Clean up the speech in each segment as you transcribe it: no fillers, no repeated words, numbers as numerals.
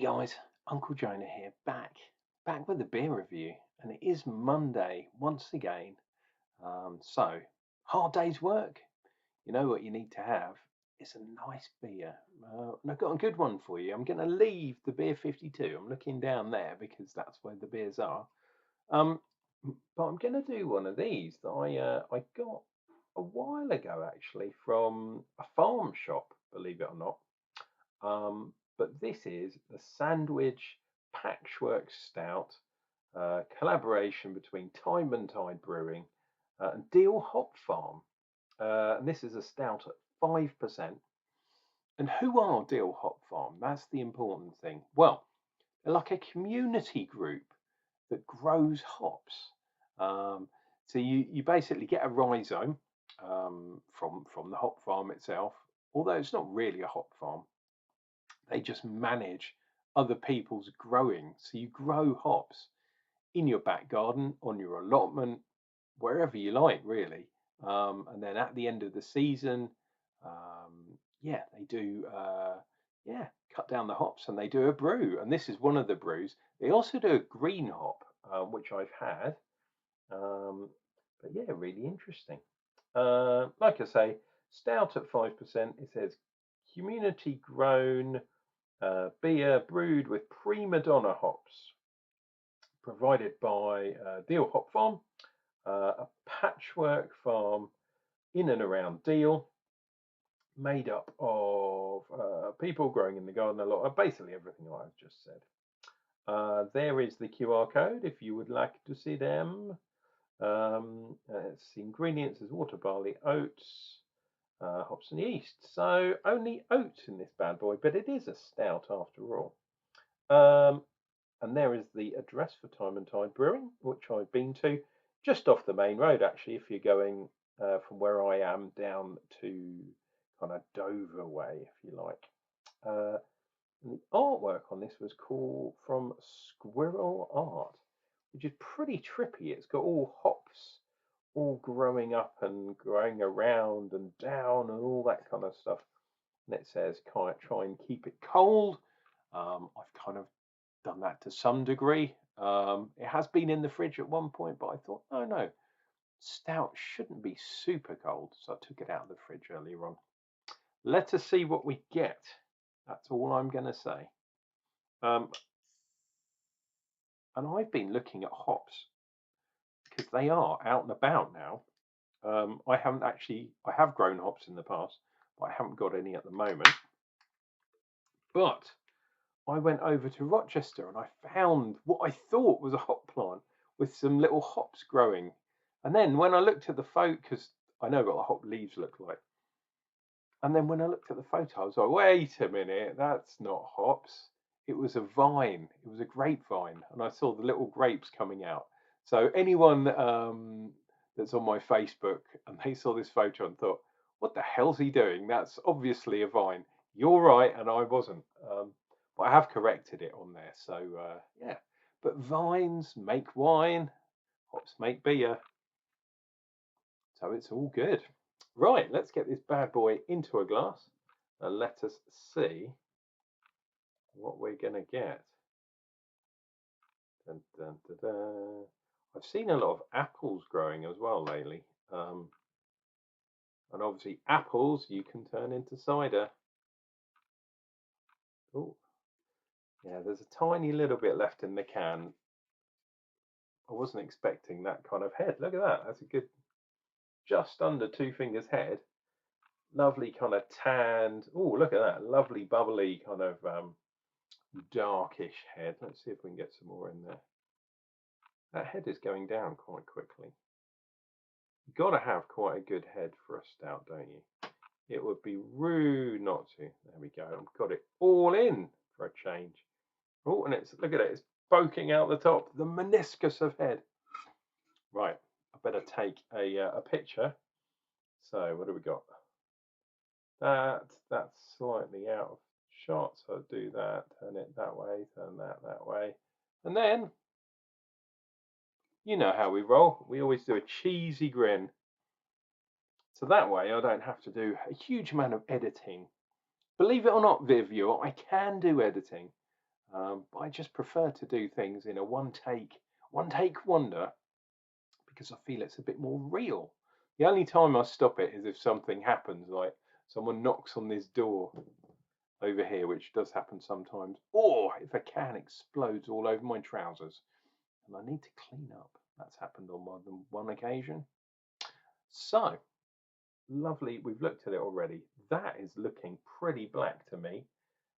guys, Unclejona here, back with a beer review, and it is Monday once again. So hard day's work. You know what you need to have? It's a nice beer, and I've got a good one for you. I'm going to leave the beer 52. I'm looking down there because that's where the beers are. Um, but I'm going to do one of these that I got a while ago actually from a farm shop, believe it or not. But this is the Sandwich Patchwork Stout, collaboration between Time and Tide Brewing and Deal Hop Farm. And this is a stout at 5%. And who are Deal Hop Farm? That's the important thing. Well, they're like a community group that grows hops. So you basically get a rhizome from the hop farm itself, although it's not really a hop farm. They just manage other people's growing. So you grow hops in your back garden, on your allotment, wherever you like, really. And then at the end of the season, they do, cut down the hops and they do a brew. And this is one of the brews. They also do a green hop, which I've had. But yeah, really interesting. Like I say, stout at 5%. It says community grown beer brewed with Prima Donna hops, provided by Deal Hop Farm, a patchwork farm in and around Deal, made up of people growing in the garden a lot, basically everything I've just said. There is the QR code if you would like to see them. It's the ingredients is water, barley, oats, hops and yeast. So only oats in this bad boy, but it is a stout after all. And there is the address for Time and Tide Brewing, which I've been to, just off the main road actually, if you're going from where I am down to kind of Dover way, if you like. And the artwork on this was called from Squirrel Art, which is pretty trippy. It's got all hops all growing up and growing around and down and all that kind of stuff. And it says try and keep it cold. I've kind of done that to some degree. It has been in the fridge at one point, but I thought, oh no, stout shouldn't be super cold, so I took it out of the fridge earlier on. Let us see what we get. That's all I'm going to say. And I've been looking at hops because they are out and about now. I have grown hops in the past, but I haven't got any at the moment. But I went over to Rochester and I found what I thought was a hop plant with some little hops growing. And then when I looked at the photo, because I know what the hop leaves look like, and then when I looked at the photo, I was like, wait a minute, that's not hops. It was a vine. It was a grapevine. And I saw the little grapes coming out. So anyone that's on my Facebook and they saw this photo and thought, what the hell's he doing? That's obviously a vine. You're right, and I wasn't. But I have corrected it on there. So, yeah. But vines make wine, hops make beer. So it's all good. Right, let's get this bad boy into a glass and let us see what we're going to get. Dun, dun, dun, dun. I've seen a lot of apples growing as well lately. And obviously apples you can turn into cider. Oh, yeah, there's a tiny little bit left in the can. I wasn't expecting that kind of head. Look at that. That's a good, just under 2 fingers head. Lovely kind of tanned. Oh, look at that. Lovely bubbly kind of darkish head. Let's see if we can get some more in there. That head is going down quite quickly. You've got to have quite a good head for a stout, don't you? It would be rude not to. There we go. I've got it all in for a change. Oh, and look at it. It's poking out the top. The meniscus of head. Right. I better take a picture. So what do we got? That's slightly out of shot. So I'll do that. Turn it that way. Turn that way. And then, you know how we roll. We always do a cheesy grin. So that way I don't have to do a huge amount of editing. Believe it or not, viewer, I can do editing. But I just prefer to do things in a one take wonder because I feel it's a bit more real. The only time I stop it is if something happens, like someone knocks on this door over here, which does happen sometimes, or if a can explodes all over my trousers and I need to clean up. That's happened on more than one occasion. So, lovely. We've looked at it already. That is looking pretty black to me.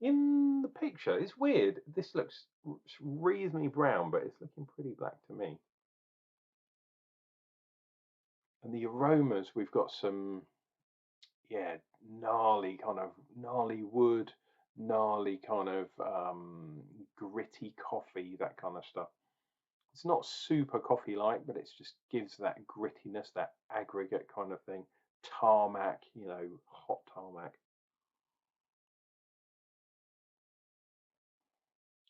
In the picture, it's weird. This looks reasonably brown, but it's looking pretty black to me. And the aromas, we've got some, yeah, gnarly wood, gnarly kind of gritty coffee, that kind of stuff. It's not super coffee like, but it just gives that grittiness, that aggregate kind of thing. Tarmac, hot tarmac.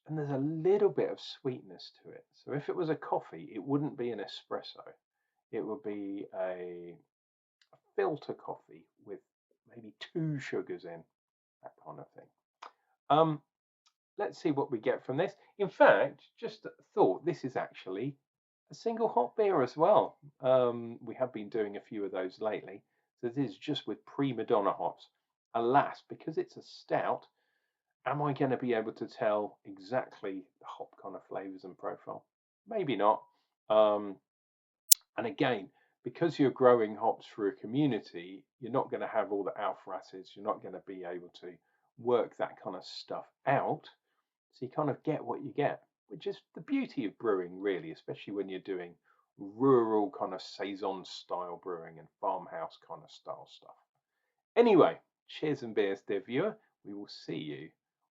And there's a little bit of sweetness to it. So if it was a coffee, it wouldn't be an espresso. It would be a filter coffee with maybe 2 sugars in, that kind of thing. Let's see what we get from this. In fact, just thought this is actually a single hop beer as well. We have been doing a few of those lately. So this is just with Prima Donna hops. Alas, because it's a stout, am I going to be able to tell exactly the hop kind of flavors and profile? Maybe not. And again, because you're growing hops for a community, you're not going to have all the alpha acids. You're not going to be able to work that kind of stuff out. So you kind of get what you get, which is the beauty of brewing, really, especially when you're doing rural kind of saison style brewing and farmhouse kind of style stuff. Anyway, cheers and beers, dear viewer. We will see you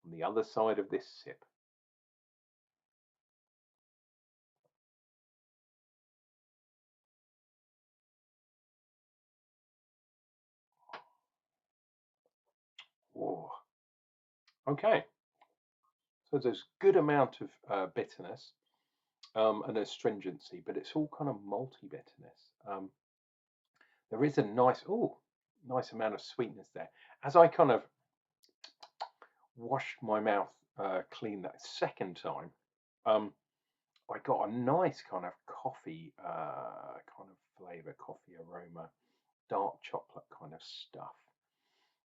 on the other side of this sip. Whoa. Okay, so there's good amount of bitterness and astringency, but it's all kind of malty bitterness. There is a nice amount of sweetness there. As I kind of washed my mouth clean that second time, I got a nice kind of coffee kind of flavor, coffee aroma, dark chocolate kind of stuff.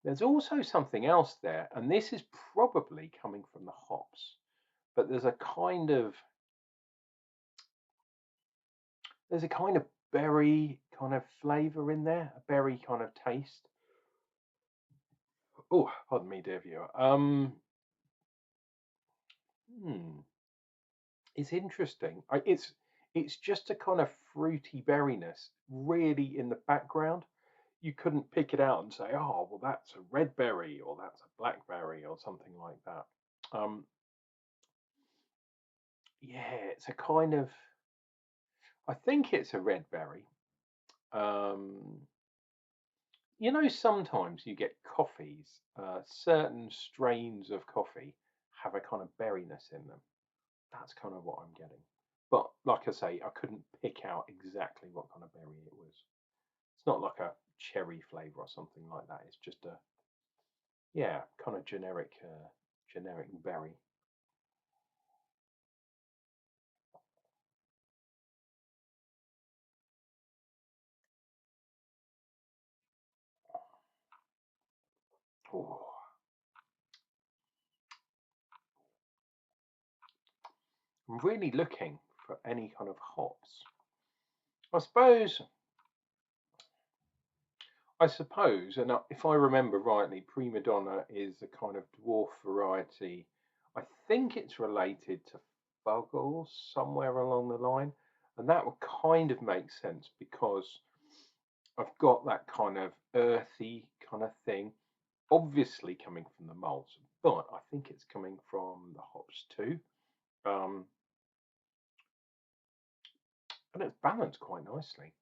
There's also something else there, and this is probably coming from the hops, but there's a kind of berry kind of flavor in there, a berry kind of taste. Oh, pardon me, dear viewer. Hmm, it's interesting. It's just a kind of fruity berryness, really in the background. You couldn't pick it out and say, "Oh, well, that's a red berry or that's a blackberry or something like that." Um, yeah, it's a kind of. I think it's a red berry. Um, sometimes you get coffees. Certain strains of coffee have a kind of berryness in them. That's kind of what I'm getting. But like I say, I couldn't pick out exactly what kind of berry it was. It's not like a cherry flavor or something like that. It's just a kind of generic berry. Oh, I'm really looking for any kind of hops. I suppose and if I remember rightly, Prima Donna is a kind of dwarf variety. I think it's related to Fuggles somewhere along the line, and that would kind of make sense because I've got that kind of earthy kind of thing, obviously coming from the malts, but I think it's coming from the hops too. Um, and it's balanced quite nicely.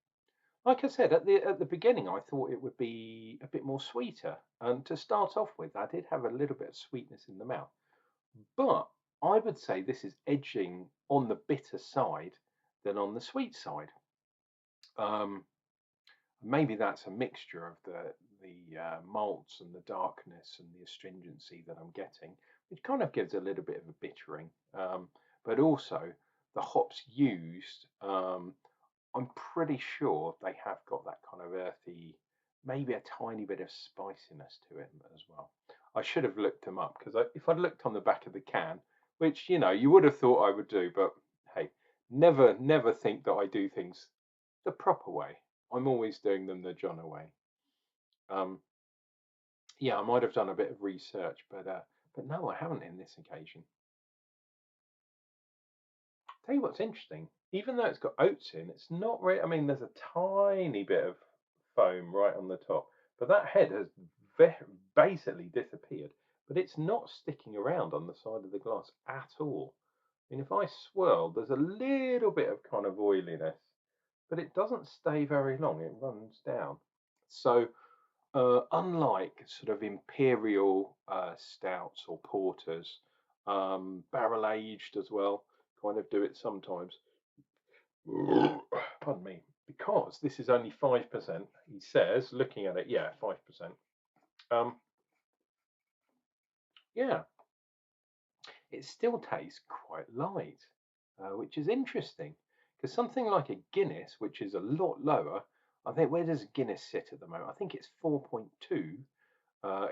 Like I said at the beginning, I thought it would be a bit more sweeter, and to start off with, I did have a little bit of sweetness in the mouth. But I would say this is edging on the bitter side than on the sweet side. Um, Maybe that's a mixture of malts and the darkness and the astringency that I'm getting, which kind of gives a little bit of a bittering, but also the hops used. I'm pretty sure they have got that kind of earthy, maybe a tiny bit of spiciness to it as well. I should have looked them up because if I'd looked on the back of the can, which you would have thought I would do, but hey, never think that I do things the proper way. I'm always doing them the Jonna way. Yeah, I might have done a bit of research, but no, I haven't in this occasion. Tell you what's interesting, even though it's got oats in, it's not really. I mean, there's a tiny bit of foam right on the top, but that head has basically disappeared. But it's not sticking around on the side of the glass at all. I mean, if I swirl, there's a little bit of kind of oiliness, but it doesn't stay very long. It runs down. So, unlike sort of imperial stouts or porters, barrel aged as well, kind of do it sometimes. Pardon me, because this is only 5%. He says, looking at it, yeah, 5%. Yeah, it still tastes quite light, which is interesting because something like a Guinness, which is a lot lower, I think, where does Guinness sit at the moment? I think it's 4.2.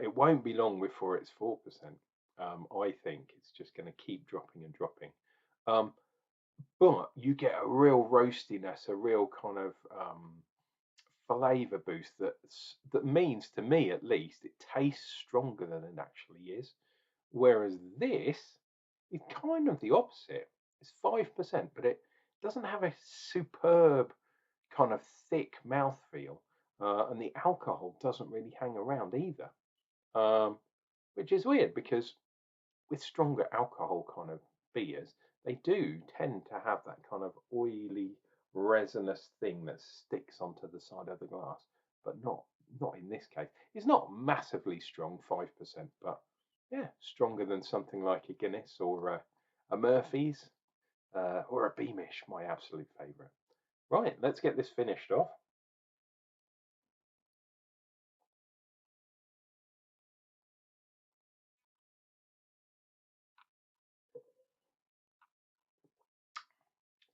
It won't be long before it's 4%. I think it's just going to keep dropping and dropping. But you get a real roastiness, a real kind of flavour boost that means, to me at least, it tastes stronger than it actually is. Whereas this is kind of the opposite. It's 5%, but it doesn't have a superb kind of thick mouthfeel, and the alcohol doesn't really hang around either, which is weird because with stronger alcohol kind of beers, they do tend to have that kind of oily, resinous thing that sticks onto the side of the glass, but not in this case. It's not massively strong, 5%, but yeah, stronger than something like a Guinness or a Murphy's or a Beamish, my absolute favourite. Right, let's get this finished off.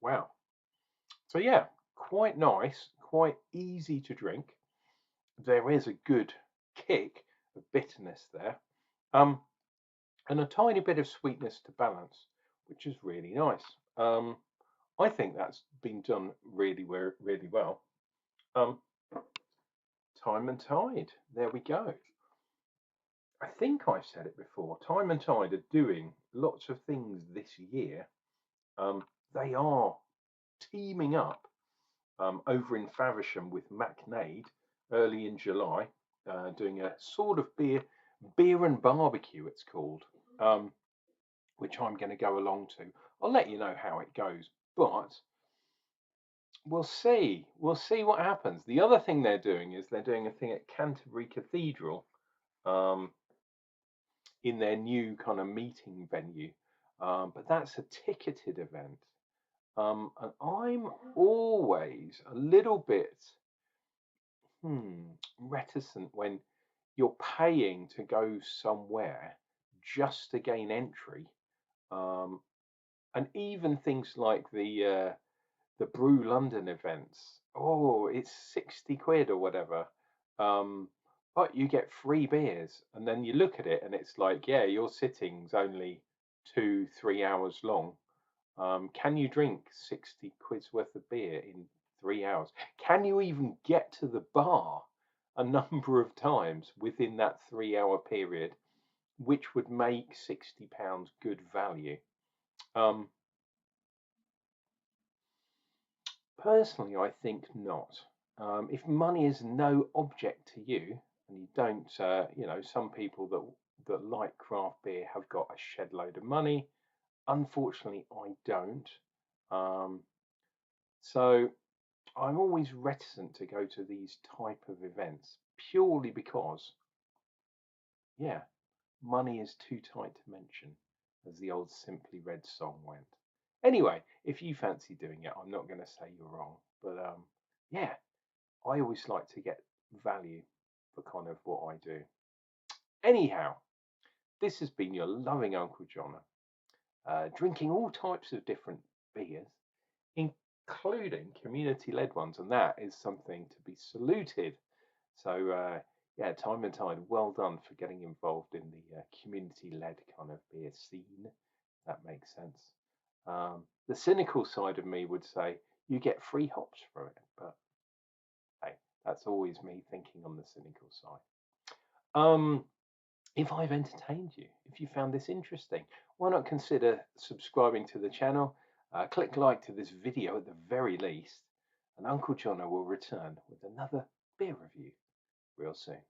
Wow. So yeah, quite nice, quite easy to drink. There is a good kick of bitterness there, and a tiny bit of sweetness to balance, which is really nice. I think that's been done really well. Um, Time and Tide, there we go. I think I've said it before. Time and Tide are doing lots of things this year. They are teaming up over in Faversham with McNade early in July, doing a sort of beer and barbecue, it's called, which I'm going to go along to. I'll let you know how it goes, but we'll see. We'll see what happens. The other thing they're doing is they're doing a thing at Canterbury Cathedral, um, in their new kind of meeting venue, but that's a ticketed event. And I'm always a little bit reticent when you're paying to go somewhere just to gain entry, um, and even things like the Brew London events. Oh, it's 60 quid or whatever, but you get free beers, and then you look at it and it's like, yeah, your sitting's only 2 3 hours long. Can you drink 60 quid's worth of beer in 3 hours? Can you even get to the bar a number of times within that 3 hour period, which would make £60 good value? Um, Personally, I think not. If money is no object to you, and you don't, some people that like craft beer have got a shed load of money. Unfortunately, I don't. Um, so I'm always reticent to go to these type of events purely because, yeah, money is too tight to mention, as the old Simply Red song went. Anyway, if you fancy doing it, I'm not going to say you're wrong, but yeah, I always like to get value. for kind of what I do. Anyhow, this has been your loving Unclejona, drinking all types of different beers, including community-led ones, and that is something to be saluted. So yeah, time and tide, well done for getting involved in the community-led kind of beer scene. That makes sense. The cynical side of me would say you get free hops for it, but hey, that's always me thinking on the cynical side. If I've entertained you, if you found this interesting, why not consider subscribing to the channel? Click like to this video at the very least, and Unclejona will return with another beer review real soon.